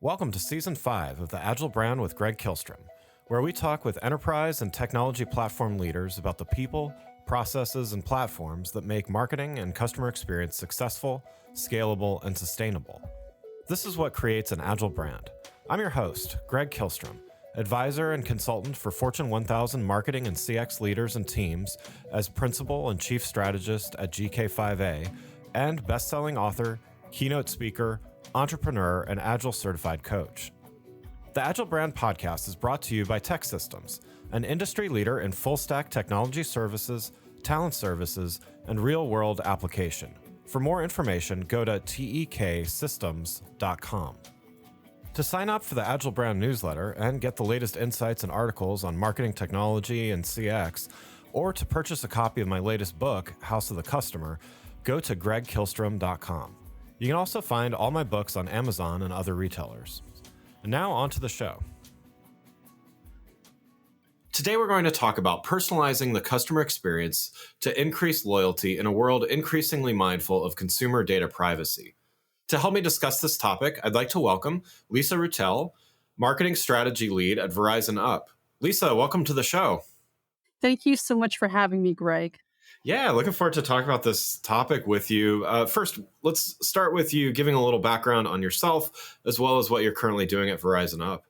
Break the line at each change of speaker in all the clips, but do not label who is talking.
Welcome to Season 5 of the Agile Brand with Greg Kihlstrom, where we talk with enterprise and technology platform leaders about the people, processes, and platforms that make marketing and customer experience successful, scalable, and sustainable. This is what creates an Agile brand. I'm your host, Greg Kihlstrom, advisor and consultant for Fortune 1000 marketing and CX leaders and teams as principal and chief strategist at GK5A, and best-selling author, keynote speaker, entrepreneur, and Agile certified coach. The Agile Brand podcast is brought to you by TEKsystems, an industry leader in full-stack technology services, talent services, and real-world application. For more information, go to teksystems.com. To sign up for the Agile Brand newsletter and get the latest insights and articles on marketing technology and CX, or to purchase a copy of my latest book, House of the Customer, go to gregkihlstrom.com. You can also find all my books on Amazon and other retailers. And now on to the show. Today we're going to talk about personalizing the customer experience to increase loyalty in a world increasingly mindful of consumer data privacy. To help me discuss this topic, I'd like to welcome Lisa Routel, Marketing Strategy Lead at Verizon Up. Lisa, welcome to the show.
Thank you so much for having me, Greg.
Yeah, looking forward to talking about this topic with you. First, let's start with you giving a little background on yourself, as well as what you're currently doing at Verizon Up.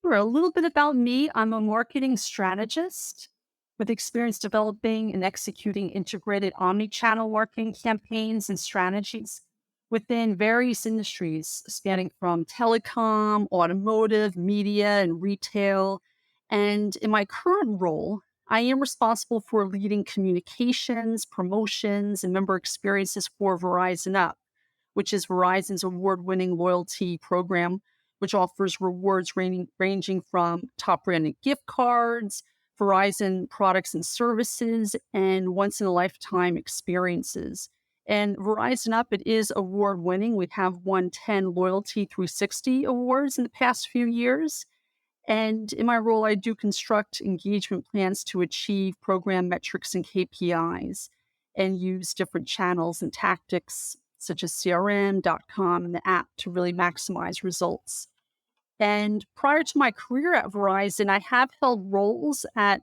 Sure, a little bit about me. I'm a marketing strategist with experience developing and executing integrated omni-channel marketing campaigns and strategies within various industries, spanning from telecom, automotive, media, and retail. And in my current role, I am responsible for leading communications, promotions, and member experiences for Verizon Up, which is Verizon's award-winning loyalty program, which offers rewards ranging from top branded gift cards, Verizon products and services, and once-in-a-lifetime experiences. And Verizon Up, it is award-winning. We have won 10 Loyalty 360 awards in the past few years. And in my role, I do construct engagement plans to achieve program metrics and KPIs and use different channels and tactics such as CRM.com and the app to really maximize results. And prior to my career at Verizon, I have held roles at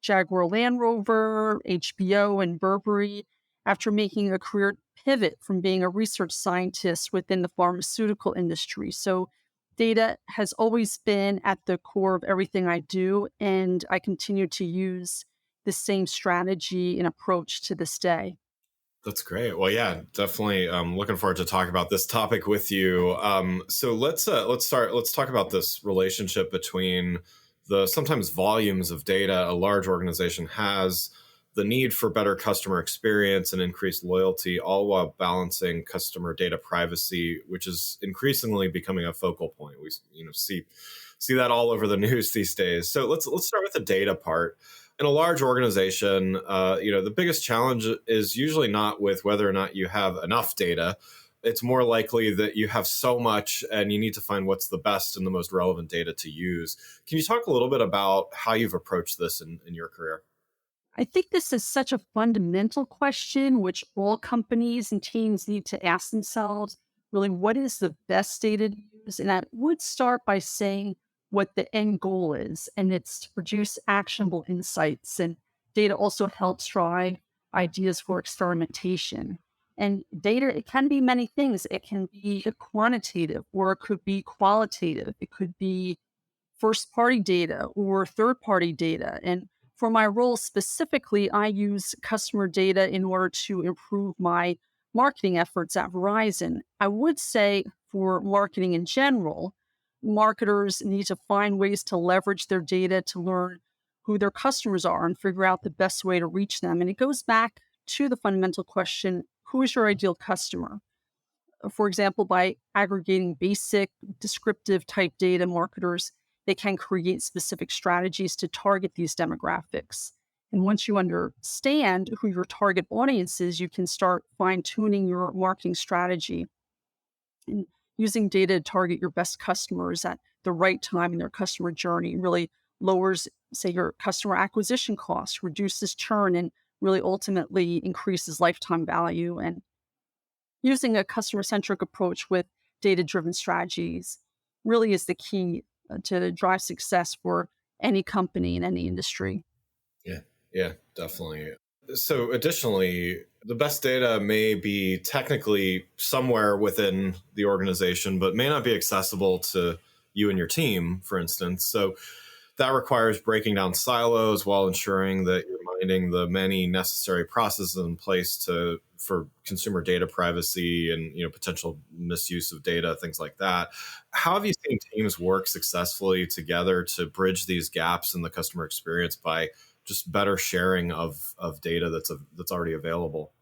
Jaguar Land Rover, HBO, and Burberry after making a career pivot from being a research scientist within the pharmaceutical industry. So data has always been at the core of everything I do, and I continue to use the same strategy and approach to this day.
That's great. Well, yeah, definitely. Looking forward to talk about this topic with you. So let's start. Let's talk about this relationship between the sometimes volumes of data a large organization has, the need for better customer experience and increased loyalty, all while balancing customer data privacy, which is increasingly becoming a focal point. We see that all over the news these days. So let's start with the data part. In a large organization, the biggest challenge is usually not with whether or not you have enough data. It's more likely that you have so much and you need to find what's the best and the most relevant data to use. Can you talk a little bit about how you've approached this in your career?
I think this is such a fundamental question, which all companies and teams need to ask themselves, really, what is the best data to use? And I would start by saying what the end goal is, and it's to produce actionable insights. And data also helps drive ideas for experimentation. And data, it can be many things. It can be quantitative, or it could be qualitative. It could be first-party data or third-party data. And for my role specifically, I use customer data in order to improve my marketing efforts at Verizon. I would say for marketing in general, marketers need to find ways to leverage their data to learn who their customers are and figure out the best way to reach them. And it goes back to the fundamental question, who is your ideal customer? For example, by aggregating basic descriptive type data, marketers, they can create specific strategies to target these demographics. And once you understand who your target audience is, you can start fine-tuning your marketing strategy and using data to target your best customers at the right time in their customer journey really lowers, say, your customer acquisition costs, reduces churn, and really ultimately increases lifetime value. And using a customer-centric approach with data-driven strategies really is the key to drive success for any company in any industry.
Yeah, yeah, definitely. So, additionally, the best data may be technically somewhere within the organization, but may not be accessible to you and your team, for instance. So, that requires breaking down silos while ensuring that you're minding the many necessary processes in place to for consumer data privacy and potential misuse of data, things like that. How have you seen teams work successfully together to bridge these gaps in the customer experience by just better sharing of data that's already available?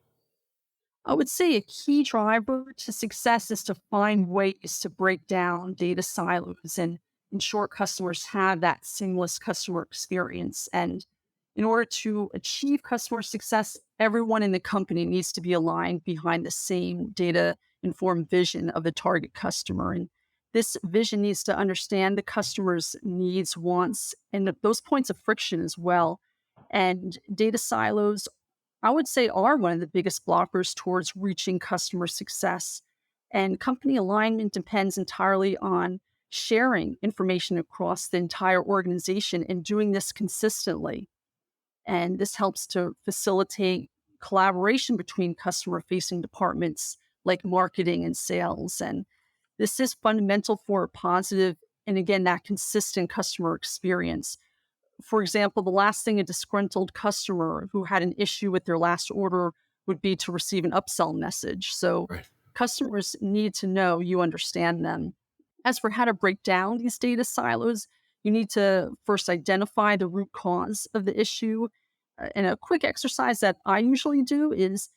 I would say a key driver to success is to find ways to break down data silos and ensure customers have that seamless customer experience. And in order to achieve customer success, everyone in the company needs to be aligned behind the same data informed vision of the target customer. And this vision needs to understand the customer's needs, wants, and those points of friction as well. And data silos, I would say, are one of the biggest blockers towards reaching customer success. And company alignment depends entirely on sharing information across the entire organization and doing this consistently. And this helps to facilitate collaboration between customer facing departments like marketing and sales. And this is fundamental for a positive and, again, that consistent customer experience. For example, the last thing a disgruntled customer who had an issue with their last order would be to receive an upsell message. So
Right.
customers need to know you understand them. As for how to break down these data silos, you need to first identify the root cause of the issue. And a quick exercise that I usually do is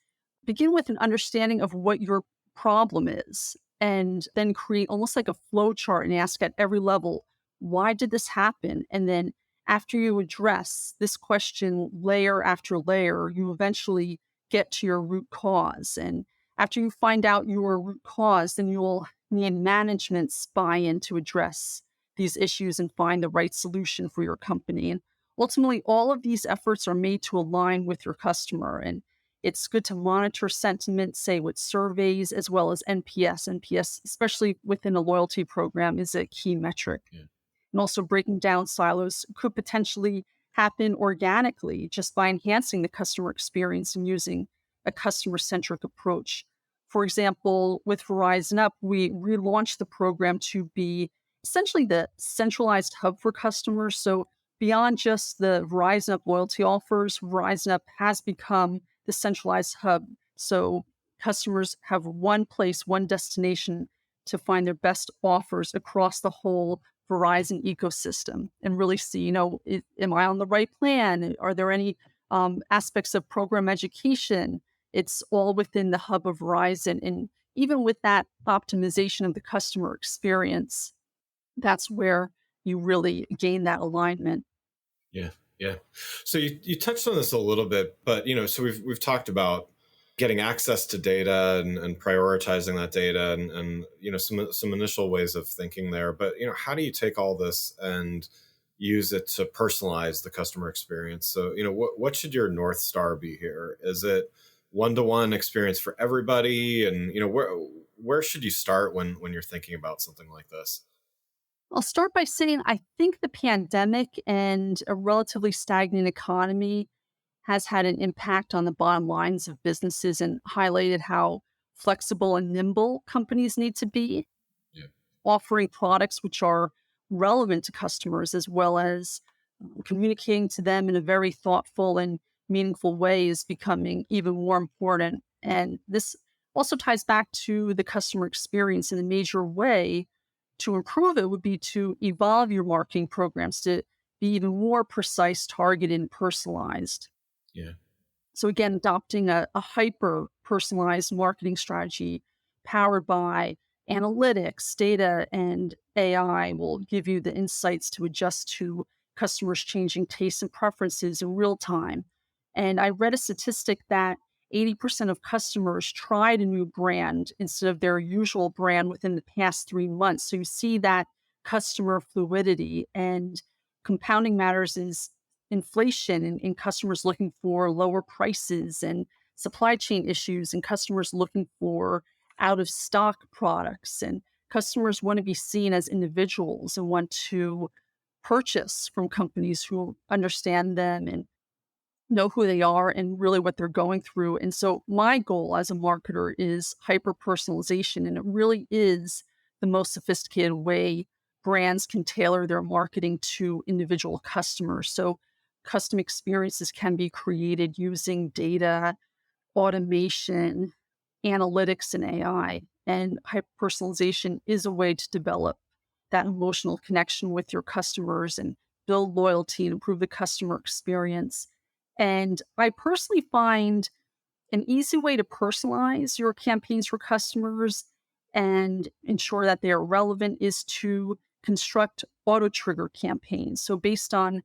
begin with an understanding of what your problem is, and then create almost like a flow chart and ask at every level, why did this happen? And then after you address this question layer after layer, you eventually get to your root cause. And after you find out your root cause, then you'll need management's buy in to address these issues and find the right solution for your company. And ultimately, all of these efforts are made to align with your customer. And it's good to monitor sentiment, say with surveys as well as NPS. NPS, especially within a loyalty program, is a key metric.
Yeah.
And also breaking down silos could potentially happen organically just by enhancing the customer experience and using a customer centric approach. For example, with Verizon Up, we relaunched the program to be essentially the centralized hub for customers. So beyond just the Verizon Up loyalty offers, Verizon Up has become the centralized hub. So customers have one place, one destination to find their best offers across the whole Verizon ecosystem and really see, am I on the right plan? Are there any aspects of program education? It's all within the hub of Verizon. And even with that optimization of the customer experience, that's where you really gain that alignment.
Yeah, yeah. So you touched on this a little bit, but so we've talked about getting access to data and prioritizing that data and some initial ways of thinking there. But how do you take all this and use it to personalize the customer experience? So what should your North Star be here? Is it one-to-one experience for everybody? And where should you start when you're thinking about something like this?
I'll start by saying I think the pandemic and a relatively stagnant economy has had an impact on the bottom lines of businesses and highlighted how flexible and nimble companies need to be,
Yeah.
offering products which are relevant to customers as well as communicating to them in a very thoughtful and meaningful way is becoming even more important. And this also ties back to the customer experience in a major way. To improve it would be to evolve your marketing programs to be even more precise, targeted, and personalized.
Yeah.
So again, adopting a hyper personalized marketing strategy powered by analytics, data, and AI will give you the insights to adjust to customers' changing tastes and preferences in real time. And I read a statistic that 80% of customers tried a new brand instead of their usual brand within the past 3 months. So you see that customer fluidity, and compounding matters is inflation and customers looking for lower prices and supply chain issues and customers looking for out of stock products. And Customers want to be seen as individuals and want to purchase from companies who understand them and know who they are and really what they're going through. And so my goal as a marketer is hyper personalization. And it really is the most sophisticated way brands can tailor their marketing to individual customers. So custom experiences can be created using data, automation, analytics, and AI. And hyper personalization is a way to develop that emotional connection with your customers and build loyalty and improve the customer experience. And I personally find an easy way to personalize your campaigns for customers and ensure that they are relevant is to construct auto trigger campaigns. So, based on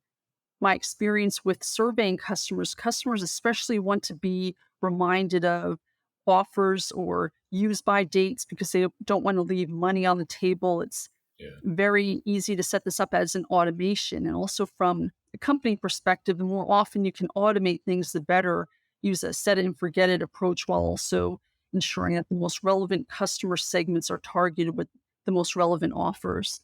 my experience with surveying customers, customers especially want to be reminded of offers or use by dates because they don't want to leave money on the table. It's
Yeah.
very easy to set this up as an automation. And also from a company perspective, the more often you can automate things, the better. Use a set it and forget it approach while also ensuring that the most relevant customer segments are targeted with the most relevant offers.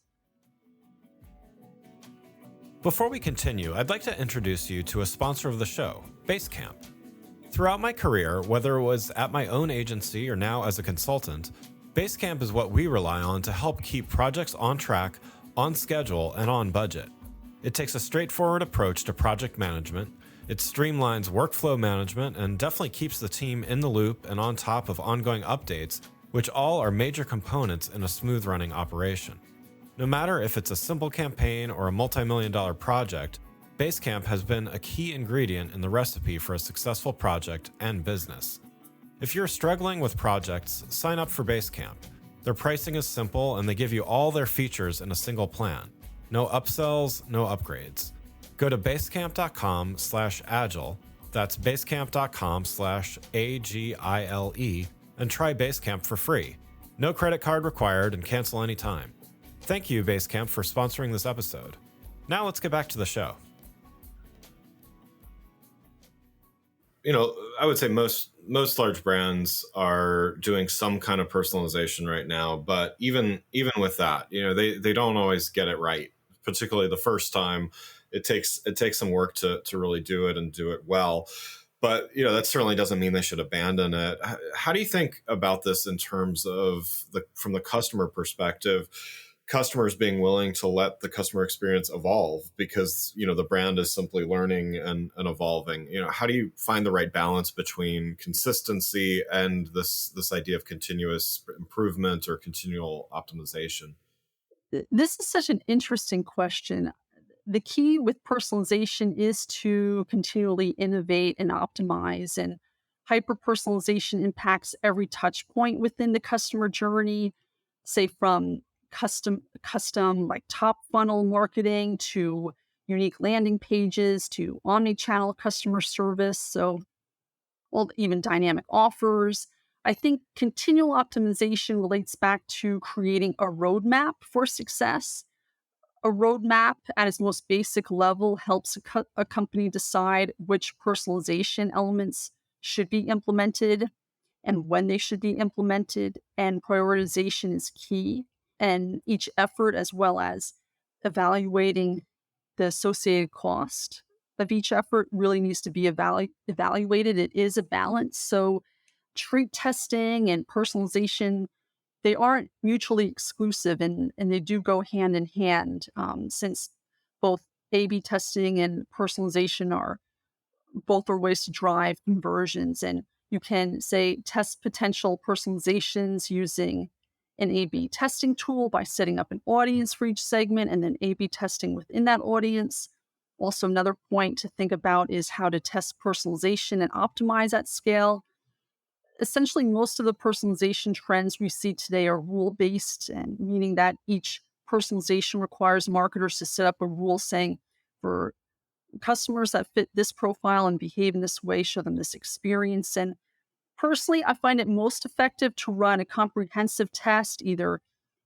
Before we continue, I'd like to introduce you to a sponsor of the show, Basecamp. Throughout my career, whether it was at my own agency or now as a consultant, Basecamp is what we rely on to help keep projects on track, on schedule, and on budget. It takes a straightforward approach to project management. It streamlines workflow management and definitely keeps the team in the loop and on top of ongoing updates, which all are major components in a smooth running operation. No matter if it's a simple campaign or a multi-million-dollar project, Basecamp has been a key ingredient in the recipe for a successful project and business. If you're struggling with projects, sign up for Basecamp. Their pricing is simple and they give you all their features in a single plan. No upsells, no upgrades. Go to basecamp.com/agile, that's basecamp.com/AGILE, and try Basecamp for free. No credit card required and cancel anytime. Thank you, Basecamp, for sponsoring this episode. Now let's get back to the show. I would say most large brands are doing some kind of personalization right now, but even with that, they don't always get it right. Particularly the first time, it takes some work to really do it and do it well. But that certainly doesn't mean they should abandon it. How do you think about this in terms of from the customer perspective? Customers being willing to let the customer experience evolve because the brand is simply learning and evolving. How do you find the right balance between consistency and this idea of continuous improvement or continual optimization?
This is such an interesting question. The key with personalization is to continually innovate and optimize, and hyper personalization impacts every touch point within the customer journey, say from custom like top funnel marketing to unique landing pages to omni-channel customer service. So, well, even dynamic offers. I think continual optimization relates back to creating a roadmap for success. A roadmap at its most basic level helps a company decide which personalization elements should be implemented and when they should be implemented. And prioritization is key. And each effort, as well as evaluating the associated cost of each effort, really needs to be evaluated. It is a balance. So, treat testing and personalization, they aren't mutually exclusive, and they do go hand in hand, since both A/B testing and personalization are both are ways to drive conversions. And you can say test potential personalizations using an A/B testing tool by setting up an audience for each segment and then A/B testing within that audience. Also, another point to think about is how to test personalization and optimize at scale. Essentially, most of the personalization trends we see today are rule-based, and meaning that each personalization requires marketers to set up a rule saying, for customers that fit this profile and behave in this way, show them this experience. And personally, I find it most effective to run a comprehensive test, either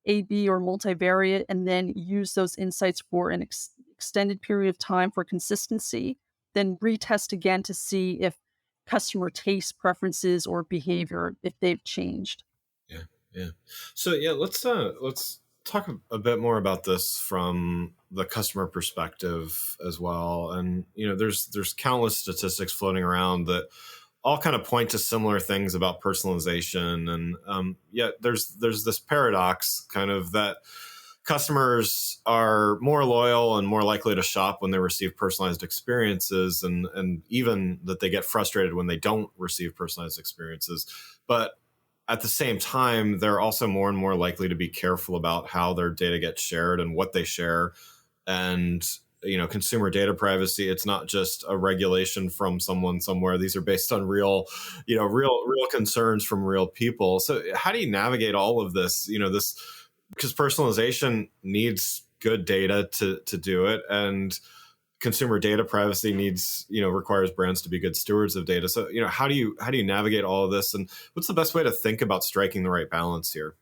A/B or multivariate, and then use those insights for an extended period of time for consistency, then retest again to see if customer taste preferences or behavior, if they've changed.
Yeah. Yeah. So yeah, let's talk a bit more about this from the customer perspective as well. And there's countless statistics floating around that all kind of point to similar things about personalization, and yet there's this paradox kind of that customers are more loyal and more likely to shop when they receive personalized experiences, and even that they get frustrated when they don't receive personalized experiences. But at the same time, they're also more and more likely to be careful about how their data gets shared and what they share. And consumer data privacy, it's not just a regulation from someone somewhere. These are based on real concerns from real people. So how do you navigate all of this, this, because personalization needs good data to do it, and consumer data privacy needs, requires brands to be good stewards of data. So how do you navigate all of this, and what's the best way to think about striking the right balance here?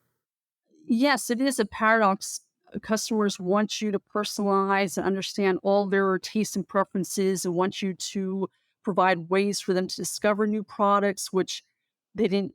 Yes, it is a paradox. Customers want you to personalize and understand all their tastes and preferences and want you to provide ways for them to discover new products, which they didn't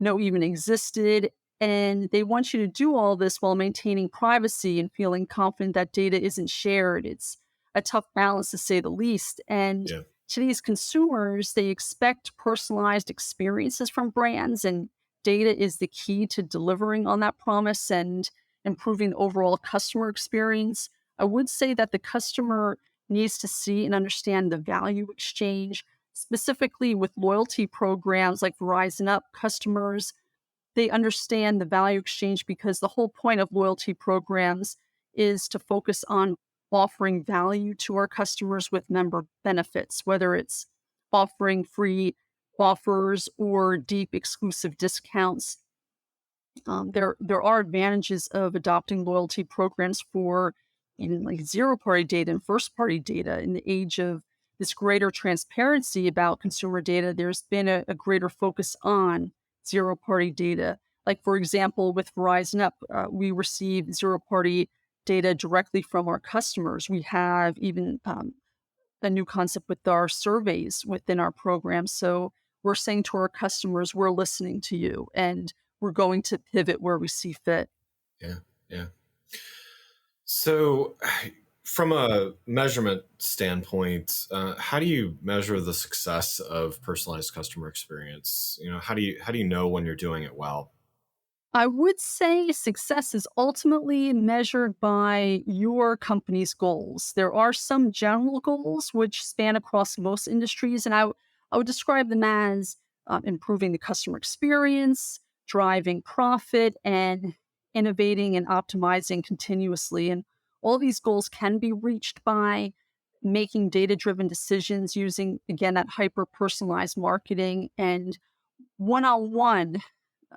know even existed. And they want you to do all this while maintaining privacy and feeling confident that data isn't shared. It's a tough balance to say the least. And
Yeah.
today's consumers, they expect personalized experiences from brands, and data is the key to delivering on that promise and improving the overall customer experience. I would say that the customer needs to see and understand the value exchange, specifically with loyalty programs like Verizon Up. Customers, they understand the value exchange because the whole point of loyalty programs is to focus on offering value to our customers with member benefits, whether it's offering free offers or deep exclusive discounts. There are advantages of adopting loyalty programs for in like zero party data and first party data. In the age of this greater transparency about consumer data, there's been a greater focus on zero party data. Like for example, with Verizon Up, we receive zero party data directly from our customers. We have even a new concept with our surveys within our program. So we're saying to our customers, we're listening to you and we're going to pivot where we see fit.
Yeah. Yeah. So from a measurement standpoint, how do you measure the success of personalized customer experience? How do you know when you're doing it well?
I would say success is ultimately measured by your company's goals. There are some general goals which span across most industries, and I would describe them as improving the customer experience, driving profit, and innovating and optimizing continuously. And all these goals can be reached by making data driven decisions using, again, that hyper personalized marketing and one on one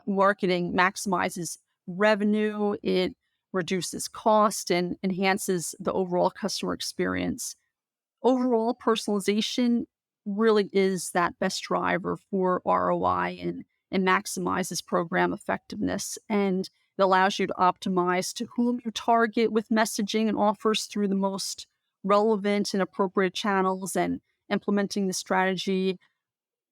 marketing maximizes revenue, it reduces cost, and enhances the overall customer experience. Overall, personalization really is that best driver for ROI and maximizes program effectiveness. And it allows you to optimize to whom you target with messaging and offers through the most relevant and appropriate channels, and implementing the strategy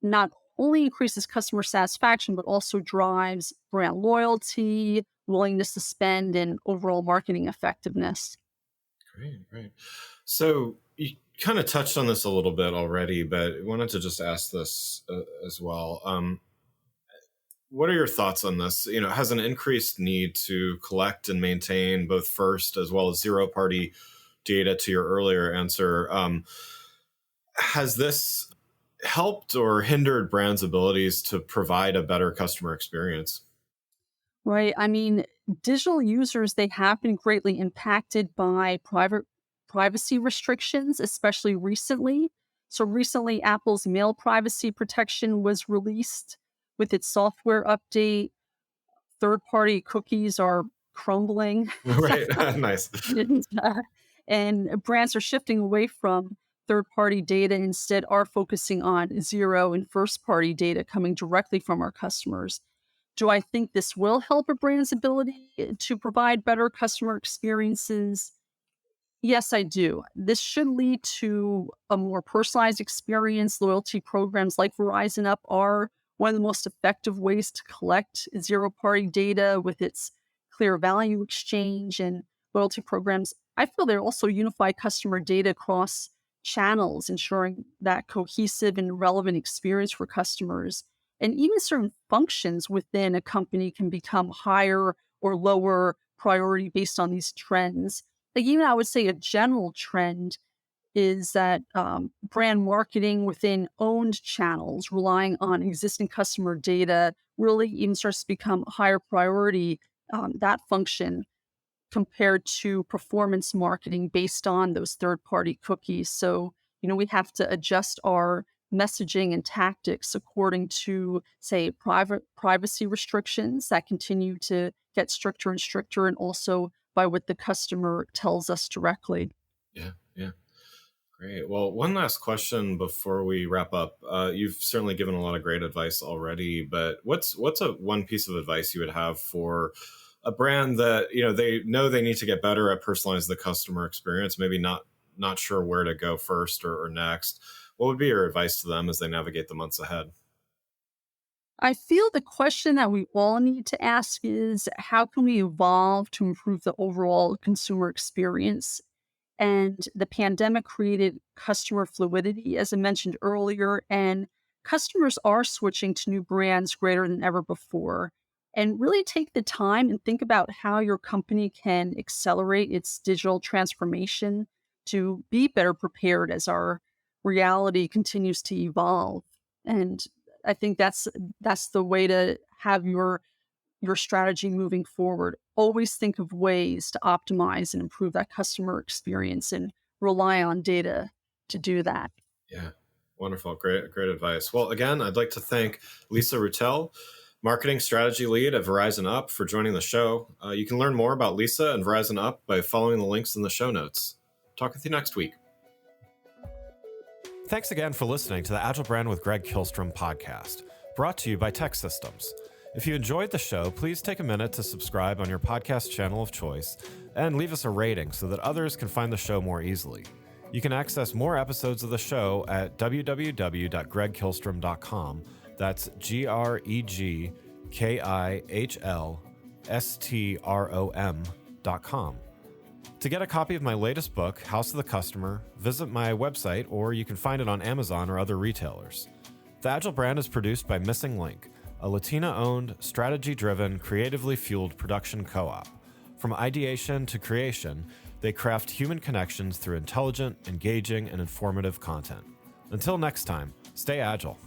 not only increases customer satisfaction, but also drives brand loyalty, willingness to spend, and overall marketing effectiveness.
Great, great. So you kind of touched on this a little bit already, but I wanted to just ask this as well. What are your thoughts on this? Has an increased need to collect and maintain both first as well as zero party data, to your earlier answer. Has this helped or hindered brands' abilities to provide a better customer experience?
Right. I mean, digital users, they have been greatly impacted by private privacy restrictions, especially recently. So recently, Apple's mail privacy protection was released with its software update. Third-party cookies are crumbling.
Right. Nice.
And, and brands are shifting away from third-party data, instead are focusing on zero and first-party data coming directly from our customers. Do I think this will help a brand's ability to provide better customer experiences? Yes, I do. This should lead to a more personalized experience. Loyalty programs like Verizon Up are one of the most effective ways to collect zero-party data with its clear value exchange and loyalty programs. I feel they also unify customer data across channels, ensuring that cohesive and relevant experience for customers. And even certain functions within a company can become higher or lower priority based on these trends. Like, even I would say a general trend is that brand marketing within owned channels, relying on existing customer data, really even starts to become higher priority, that function, compared to performance marketing based on those third party cookies. So, we have to adjust our messaging and tactics according to, say, private privacy restrictions that continue to get stricter and stricter, and also by what the customer tells us directly.
Yeah, yeah. Great. Well, one last question before we wrap up. You've certainly given a lot of great advice already, but what's a one piece of advice you would have for a brand that they know they need to get better at personalizing the customer experience, maybe not sure where to go first or next? What would be your advice to them as they navigate the months ahead?
I feel the question that we all need to ask is, how can we evolve to improve the overall consumer experience? And the pandemic created customer fluidity, as I mentioned earlier, and customers are switching to new brands greater than ever before. And really take the time and think about how your company can accelerate its digital transformation to be better prepared as our reality continues to evolve. And I think that's the way to have your strategy moving forward. Always think of ways to optimize and improve that customer experience, and rely on data to do that.
Yeah, wonderful. Great advice. Well, again, I'd like to thank Lisa Routel, Marketing Strategy Lead at Verizon Up, for joining the show. You can learn more about Lisa and Verizon Up by following the links in the show notes. Talk with you next week. Thanks again for listening to the Agile Brand with Greg Kihlstrom podcast, brought to you by Tech Systems. If you enjoyed the show, please take a minute to subscribe on your podcast channel of choice and leave us a rating so that others can find the show more easily. You can access more episodes of the show at www.gregkihlstrom.com. That's GREGKIHLSTROM.com. To get a copy of my latest book, House of the Customer, visit my website, or you can find it on Amazon or other retailers. The Agile Brand is produced by Missing Link, a Latina-owned, strategy-driven, creatively fueled production co-op. From ideation to creation, they craft human connections through intelligent, engaging, and informative content. Until next time, stay agile.